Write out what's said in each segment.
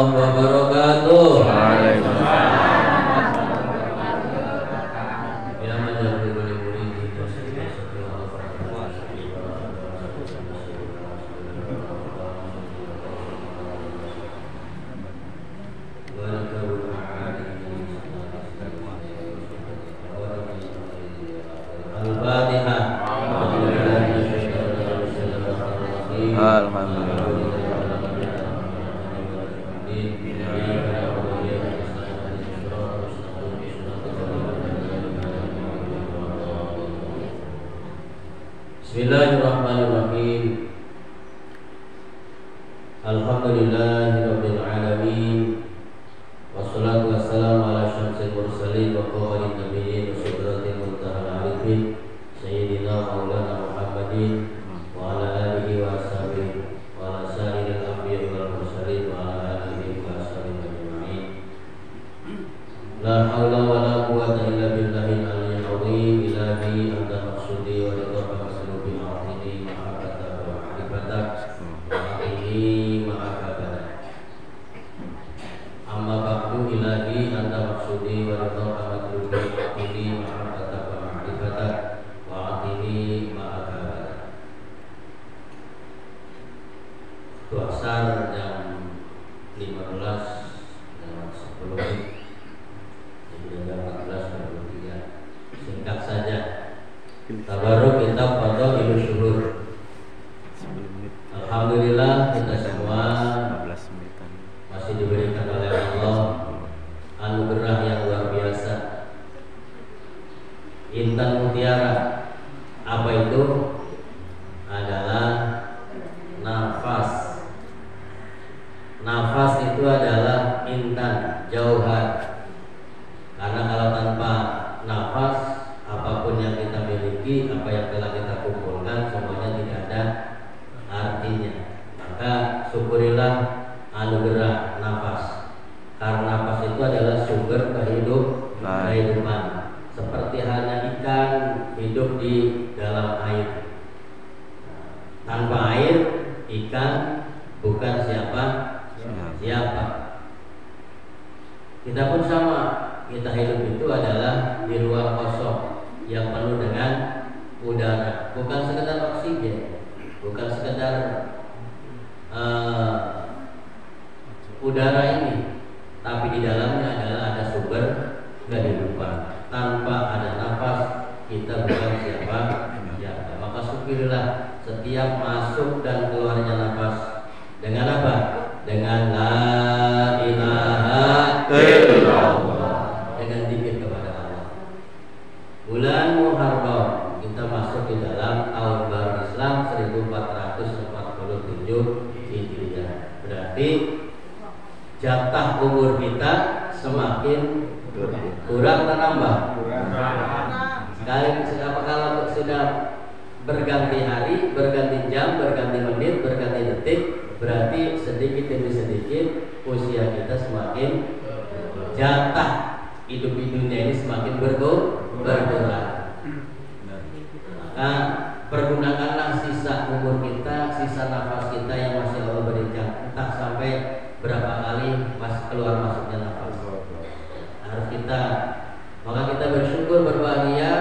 wabarakatuh. Bismillahirrahmanirrahim. Alhamdulillahirabbil alamin. Wassalatu wassalamu ala syamsil mursalin wa qawarin nabiyyin wa sidratil muntahal arifin sayyidina maulana Muhammadin wa ala alihi wa ashabihi wa ala sa'iril anbiya'i wal mursalin wa ala alihi wa ashabihi ajma'in. La haula wa la quwwata illa billahil aliyyil azim. Ilahi anta maqsudi wa ridha maqsudi ma'atini ma'akata wa ma'rifata ma'atini ma'akata. Amma ba'du ilahi anta maqsudi wa ridha maqsudi ma'atini ma'akata wa ma'rifata ma'atini ma'akata. Itu asar jam 15 dan 10 menit. Singkat saja. Tabaruk kitab Fadhailus Syuhur. Alhamdulillah kita semua masih diberikan oleh Allah anugerah yang luar biasa. Intan mutiara. Apa itu? Adalah nafas. Nafas itu adalah intan, jauhar. Karena kalau tanpa nafas, apapun yang kita miliki, apa yang telah kita kumpulkan, semuanya tidak ada artinya. Maka syukurilah anugerah nafas. Karena nafas itu adalah sumber kehidupan. Seperti halnya ikan hidup di dalam air. Tanpa air, ikan bukan siapa. Kita pun sama. Kita hidup itu adalah di ruang kosong yang penuh dengan udara, bukan sekedar oksigen, bukan sekedar udara ini, tapi di dalamnya adalah ada sumber kehidupan. Tanpa ada nafas, kita bukan siapa. Maka syukurilah setiap masuk dan keluarnya nafas. Dengan apa? Dengan la ilaha illallah. Bulan Muharram kita masuk di dalam tahun baru Islam 1447 Hijriah. Berarti jatah umur kita semakin kurang atau nambah? Kalau sudah berganti hari, berganti jam, berganti menit, berganti detik, berarti sedikit demi sedikit usia kita semakin, jatah hidup di dunia ini semakin berkurang. Maka pergunakanlah sisa umur kita, sisa nafas kita yang masih Allah berikan. Entah sampai berapa kali keluar masuknya nafas. Harus kita, maka kita bersyukur, berbahagia,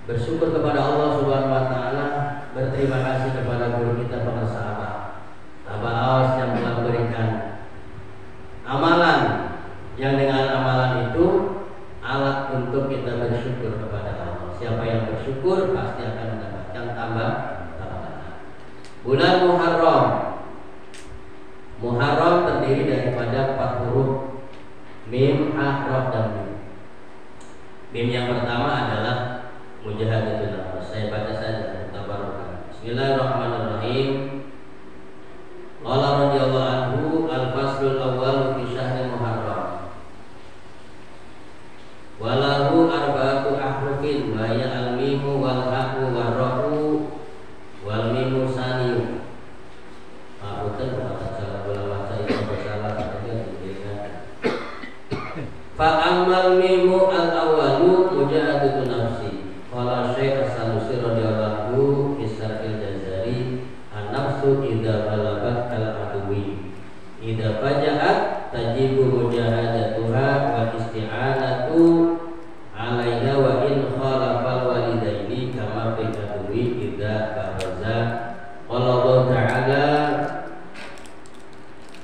bersyukur kepada Allah Subhanahu Wa Taala, berterima kasih kepada guru kita Pak Sahabat Abah Aos yang telah memberikan amalan, yang dengan amalan itu alat untuk kita bersyukur kepada Allah. Siapa yang bersyukur pasti akan mendapatkan tambah. Bulan Muharram. Muharram terdiri daripada 4 huruf, mim, ha, ra, dan mim. Mim yang pertama adalah mujahadatul nafs. Saya baca saja tabaraka. Bismillahirrahmanirrahim. Qala radhiyallahu anhu al-faslul awwal fi syahril Muharram. Walahu arba'atu ahrufin wa ya al-mimu wal ha'u wal ra'u wal mimu saniyu. Betul baca baca itu bersalah saja diberikan. Fa ammal mimu al-awwalu mujahadatu nafsi. Qala Syekh As-Sanusi radhiyallahu anhu Isarfil Jazari an-nafsu idza balagat al-adwi idza faja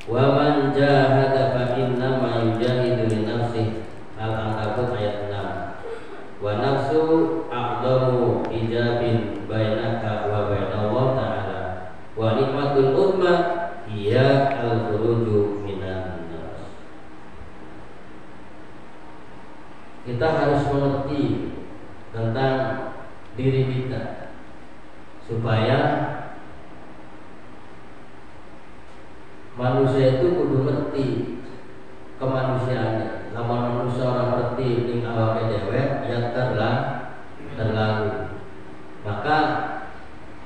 Wa man jahada fa inna ma yujahidu li nafsihi. Al-Ankabut ayat 6. Wa nafsu a'dhamu hijabin bainaka wa bainallah ta'ala. Wa nikmatul umma hiya al-khuruju minan nafs. Kita harus mengerti tentang diri kita supaya manusia itu kudu ngerti kemanusiaannya. Lamun manusia orang ngerti ning awake dhewe ya terlalu. Maka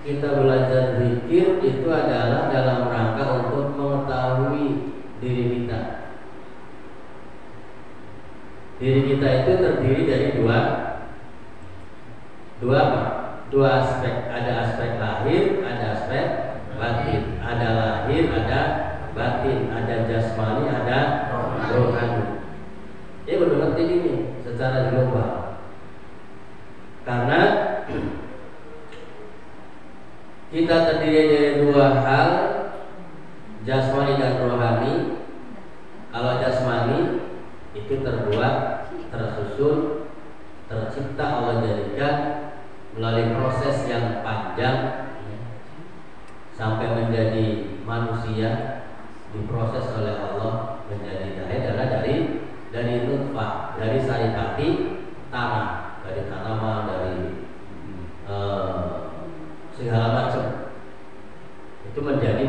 kita belajar zikir itu adalah dalam rangka untuk mengetahui diri kita. Diri kita itu terdiri dari dua aspek. Ada aspek lahir, ada aspek batin. Ada lahir, ada batin. Ada jasmani, ada rohani. Ini perlu ngerti ini secara global. Karena kita terdiri dari dua hal, jasmani dan rohani. Kalau jasmani itu terbuat, tersusun, tercipta Allah jadikan melalui proses yang panjang sampai menjadi manusia, diproses oleh Allah menjadi adalah dari nutfah, dari saripati tanah, dari tanaman, dari segala macam itu menjadi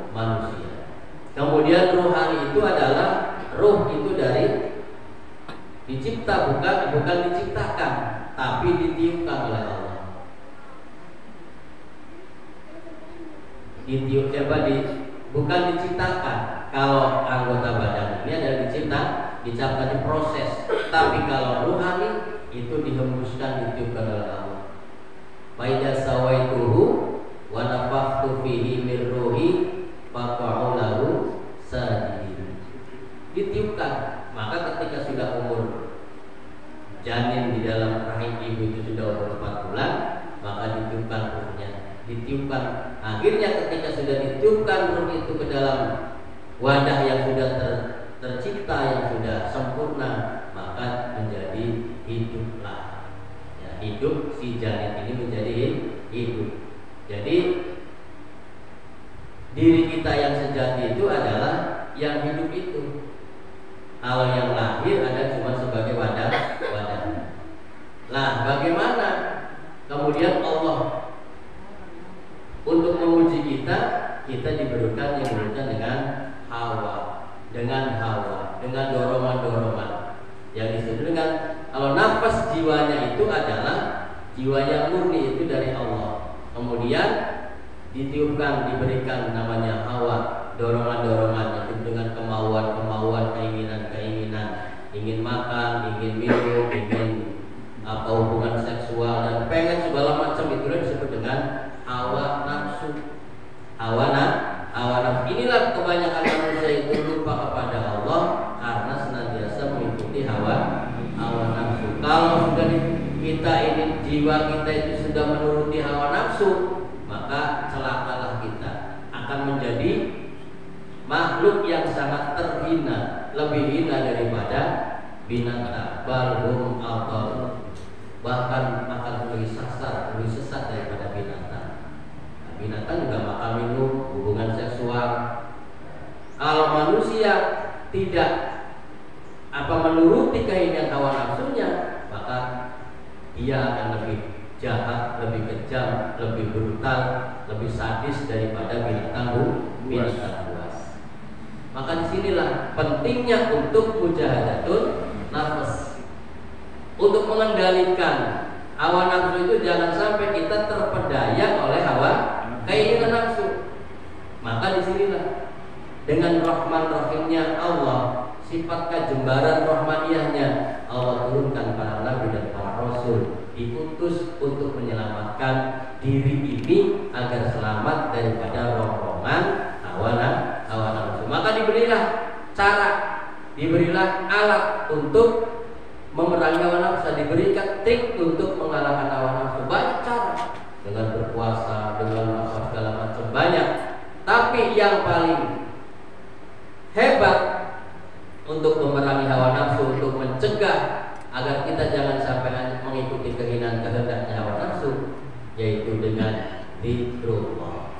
manusia. Kemudian rohani itu adalah ruh itu dari dicipta, bukan diciptakan, tapi ditiupkan oleh Allah. Bukan diciptakan. Kalau anggota badan ini adalah diciptakan diproses. Tapi kalau ruhani itu dihembuskan, ditiupkan oleh Allah. Fa idza sawaituhu wa nafakhtu fihi min ruhi faqa'u lahu sajidin. Ditiupkan. Maka ketika sudah umur janin di dalam rahim ibu itu sudah umur 4 bulan, maka ditiupkan ruhnya. Ditiupkan. Akhirnya ketika sudah ditiupkan ruh itu ke dalam wadah yang sudah tercipta, yang sudah sempurna, maka menjadi hiduplah. Ya, hidup si janin ini menjadi hidup. Jadi diri kita yang sejati itu adalah yang hidup itu. Kalau yang lahir ada cuma sebagai wadah. Nah, bagaimana kemudian Allah untuk menguji kita diberikan yang disebutkan dengan hawa, dengan dorongan-dorongan yang disebut dengan, kalau nafas jiwanya itu adalah jiwa yang murni, itu dari Allah. Kemudian ditiupkan, diberikan namanya hawa, dorongan-dorongan itu dengan kemauan-kemauan, keinginan-keinginan, ingin makan, ingin minum, ingin hubungan seksual dan pengen segala macam, itu disebut dengan hawa nafsu. Hawa nafsu. Inilah kebanyakan manusia itu lupa kepada Allah karena senantiasa mengikuti hawa nafsu. Kalau sudah kita ini, jiwa kita itu sudah menuruti hawa nafsu, maka celakalah kita, akan menjadi makhluk yang sangat terhina, lebih hina daripada binatang. Balhum atau bahkan akan lebih sesat daripada binatang. Nah, binatang juga makan minum, hubungan seksual. Kalau manusia tidak menuruti keinginan hawa nafsunya, maka dia akan lebih jahat, lebih kejam, lebih brutal, lebih sadis daripada binatang buas. Maka disinilah pentingnya untuk mujahadatun nafas, untuk mengendalikan hawa nafsu itu. Jangan sampai kita terpedaya oleh hawa keinginan nafsu. Maka disinilah dengan rahman rahimnya Allah, sifat kejembaran rahmaniyahnya, Allah turunkan para nabi dan para rasul, diutus untuk menyelamatkan diri ini agar selamat daripada rombongan hawa nafsu. Maka diberilah cara, diberilah alat untuk memerangi hawa nafsu, diberikan trik untuk mengalahkan hawa nafsu. Banyak cara, dengan berpuasa, dengan segala macam, banyak. Tapi yang paling hebat untuk memerangi hawa nafsu, untuk mencegah agar kita jangan sampai mengikuti keinginan kehendaknya hawa nafsu, yaitu dengan zikrullah.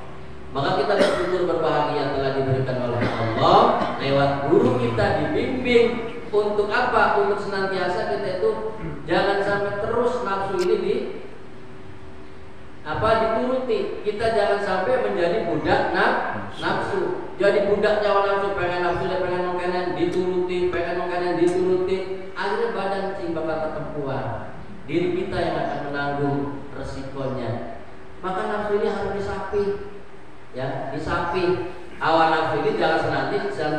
Maka kita bersyukur berbahagia telah diberikan oleh Allah lewat guru kita dibimbing untuk apa? Untuk senantiasa kita itu jangan sampai terus nafsu ini dituruti. Kita jangan sampai menjadi budak nafsu. Jadi budak nyawa nafsu, pengen nafsu dan pengen makanan dituruti, pengen makanan dituruti. Akhirnya badan cing bakal ketempuan. Diri kita yang akan menanggung resikonya. Maka nafsu ini harus disapi. Ya, disapi. Hawa nafsu ini jangan senantiasa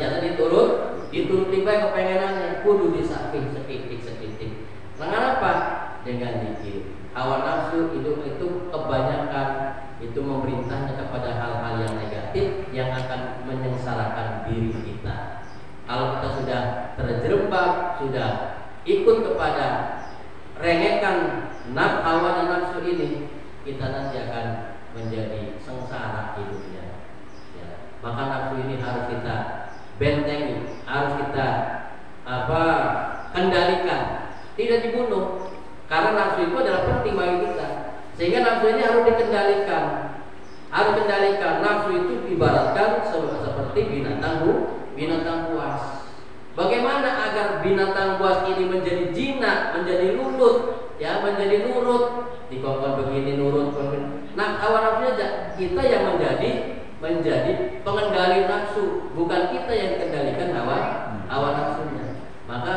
dituruti baik kepengenannya, kudu disapi sekitik. Dengan apa? Dengan zikir. Hawa nafsu itu kebanyakan itu memerintahnya kepada hal-hal yang negatif yang akan menyengsarakan diri kita. Kalau kita sudah terjerembab, sudah ikut kepada rengekan hawa nafsu ini, kita nanti akan menjadi sengsara hidupnya. Ya. Maka nafsu ini harus kita bentengi, harus kita kendalikan, tidak dibunuh. Karena nafsu itu adalah penting bagi kita. Sehingga nafsu ini harus dikendalikan. Nafsu itu ibaratkan seperti binatang buas. Bagaimana agar binatang buas ini menjadi jinak, menjadi nurut, ya, menjadi nurut, dikongkon begini nurut. Nah, hawa nafsunya kita yang menjadi pengendali nafsu, bukan kita yang dikendalikan hawa nafsunya. Maka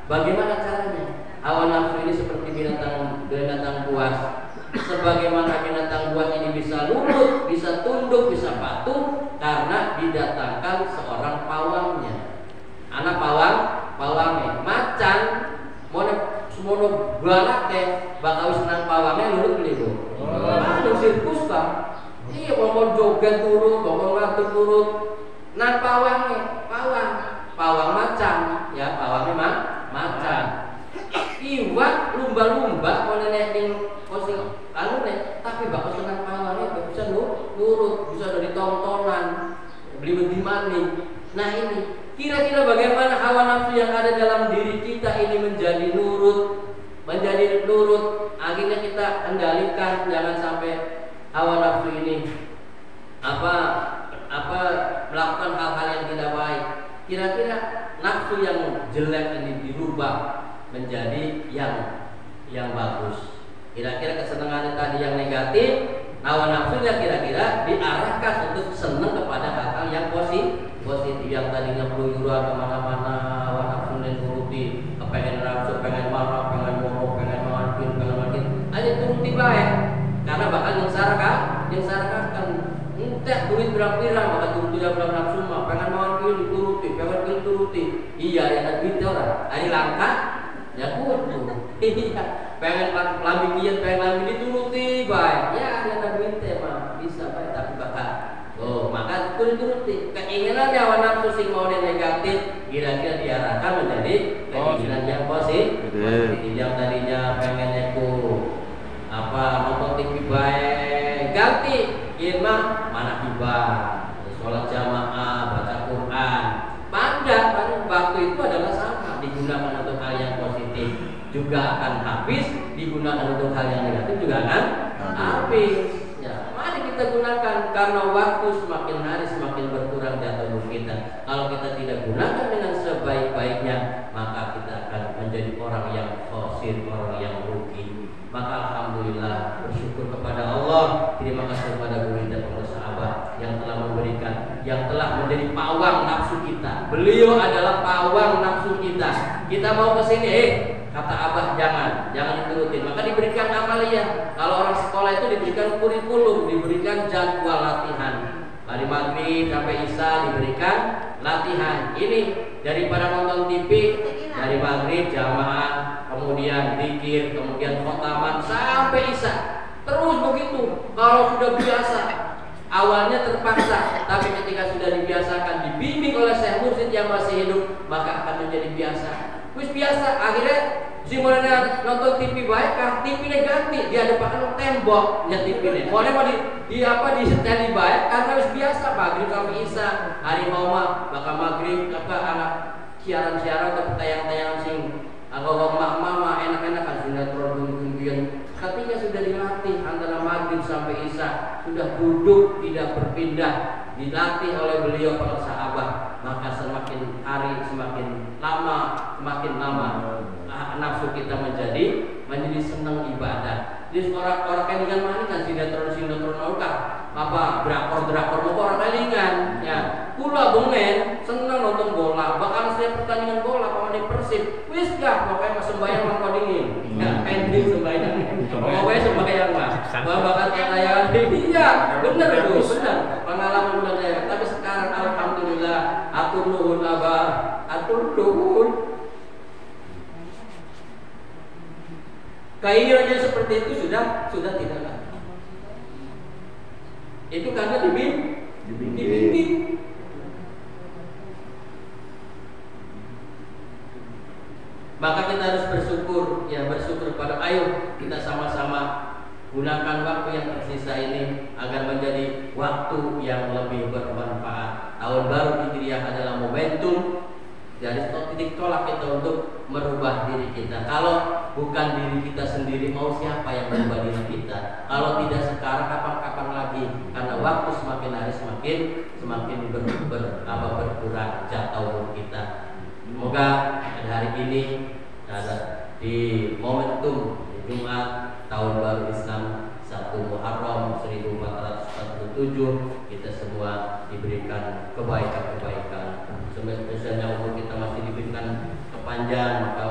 bagaimana caranya? Hawa nafsu ini seperti binatang buas. Sebagaimana binatang buas ini bisa nurut, bisa tunduk, bisa patuh karena didatangkan seorang pawangnya. Anak pawangnya macan semono galak bakal senang pawangnya nurut beli bu. Ada sirkus kan? Iya, ngomong joget turut, ngomong ngatur turut. Nah pawang macan, ya pawangnya macan. Iwak lumba-lumba mau nenek ning posting tapi bakal senang pawangnya bisa nurut, bisa dari tontonan, beli maning. Nah ini kira-kira bagaimana hawa nafsu yang ada dalam diri kita ini menjadi nurut, akhirnya kita kendalikan, jangan sampai hawa nafsu ini melakukan hal-hal yang tidak baik. Kira-kira nafsu yang jelek ini dirubah menjadi yang bagus. Kira-kira kesenangan tadi yang negatif, hawa nafsunya kira-kira diarahkan untuk senang kepada hal-hal yang positif. Yang tadinya peluyuran kemana-mana, hawa nafsunya turuti, pengen nafsu, pengen marah, pengen ngomong, pengen makin, aja turuti baik. Karena bakal nyengsarakan. Entah duit berapa-berapa, bakal turuti dalam nafsu mah, pengen makin dituruti. Iya, ya ada duit orang. Ada langkah. Ya kudu. Iya, pengen lambi kian, pengen lambi dituruti baik. Ya ada duit mah bisa baik, tapi bakal. Maka kudu dituruti. Keinginan hawa nafsu sing mau negatif, kira-kira diarahkan menjadi keinginan yang positif. Yang tadinya pengen nonton TV baik, ganti mah mana ibadah, sholat jamaah, baca Quran. Pada waktu itu adalah sama, digunakan untuk hal yang positif juga akan habis, digunakan untuk hal yang negatif juga akan habis. Ya, mari kita gunakan karena waktu semakin hari semakin berkurang di atas tubuh kita. Kalau kita tidak gunakan dengan sebaik-baiknya, maka kita akan menjadi orang yang khosir, orang yang rugi. Maka alhamdulillah bersyukur kepada Allah. Terima kasih kepada guru dan para sahabat yang telah memberikan, yang telah menjadi pawang nafsu kita. Beliau adalah pawang nafsu kita. Kita mau ke sini, kata Abah jangan diturutin. Maka diberikan amalia. Kalau orang sekolah itu diberikan kurikulum, diberikan jadwal latihan. Dari maghrib sampai isya diberikan latihan. Ini daripada nonton TV, dari maghrib jamaah, kemudian zikir, kemudian khotaman sampai isya. Terus begitu. Kalau sudah biasa, awalnya terpaksa, tapi ketika sudah dibiasakan, dibimbing oleh Syekh Mursyid yang masih hidup, maka akan menjadi biasa. Terus biasa, akhirnya Si mulanya nonton TV baik kan, TV-nya ganti, dia depan tembok nya TV-nya. Mulai mau di setel baik karena harus biasa maghrib sampai isya. Hari mau mah bakal maghrib anak siaran-siaran atau tayangan-tayangan sing agak mama enak-enak kan sinetron gunggung. Ketika sudah dilatih antara maghrib sampai isya, sudah duduk tidak berpindah, dilatih oleh beliau para sahabat, maka semakin hari semakin lama nafsu kita menjadi senang ibadah. Jadi orang kelingan mana kan sinetron kan apa drakor mau orang kelingan ya. Kula bengen senang nonton bola, bahkan setiap pertandingan bola pemain Persib wis gak pokoknya sembahyang mah dingin. Ya ending sembahyang. Pokoknya sembahyang mah. Bahkan tayangan iya bener tuh, bener. Pengalaman udah saya. Tapi sekarang alhamdulillah atur nuhun abah, atur nuhun. Keinginannya seperti itu sudah tidak lagi. Itu karena dibimbing. Maka kita harus bersyukur pada ayo kita sama-sama gunakan waktu yang tersisa ini agar menjadi waktu yang lebih bermanfaat. Tahun baru Hijriah adalah momentum dari titik tolak kita untuk merubah diri kita. Kalau bukan diri kita sendiri, mau siapa yang merubah diri kita? Kalau tidak sekarang, kapan-kapan lagi? Karena waktu semakin hari semakin berkurang jatah umur kita. Semoga pada hari ini di momentum Jumat tahun baru Islam 1 Muharram 1447 kita semua diberikan kebaikan-kebaikan. Sebenarnya umur kita masih diberikan kepanjangan, maka